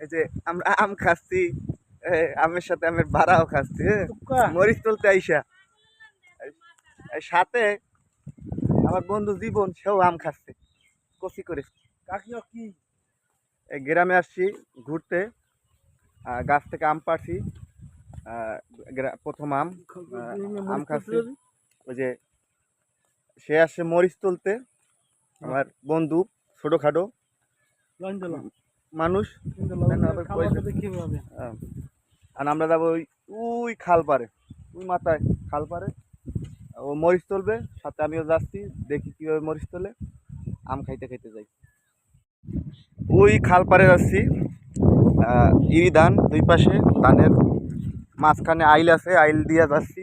এই যে আমরা আম খাচ্ছি, আমের সাথে আমের বাড়াও খাচ্ছি, মরিচ তুলতে আইসা সাথে আমার বন্ধু জীবন, সেও আম খাচ্ছে কচি করে। কি এই গ্রামে আসছি ঘুরতে, গাছ থেকে আম পাড়ছি, প্রথম আম আম খাচ্ছি। ওই যে সে আসছে মরিচ তুলতে, আমার বন্ধু ছোটখাটো মানুষ। আর আমরা যাবো ওই ওই খাল পারে, ওই মাথায় খাল পারে, ও মরিচ তুলবে, সাথে আমিও যাচ্ছি, দেখি কীভাবে মরিচ তোলে, আম খাইতে খাইতে যাই। ওই খাল পারে যাচ্ছি, ইরি ধান দুই পাশে, ধানের মাঝখানে আইল আছে, আইল দিয়ে যাচ্ছি।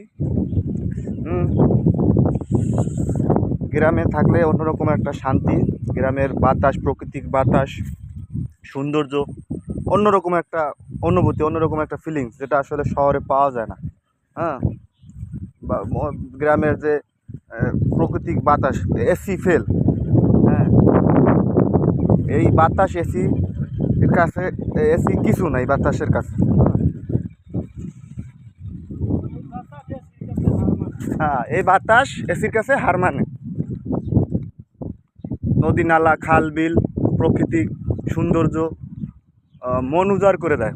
গ্রামে থাকলে অন্যরকম একটা শান্তি, গ্রামের বাতাস, প্রাকৃতিক বাতাস, সৌন্দর্য, অন্যরকম একটা অনুভূতি, অন্যরকম একটা ফিলিংস, যেটা আসলে শহরে পাওয়া যায় না। হ্যাঁ, বা গ্রামের যে প্রাকৃতিক বাতাস, এসি ফেল, হ্যাঁ, এই বাতাস এসি এর কাছে, এসি কিছু নাই বাতাসের কাছে। হ্যাঁ, এই বাতাস এসির কাছে হার মানে। নদী নালা, খাল বিল, প্রকৃতিক সৌন্দর্য মন উজাড় করে দেয়।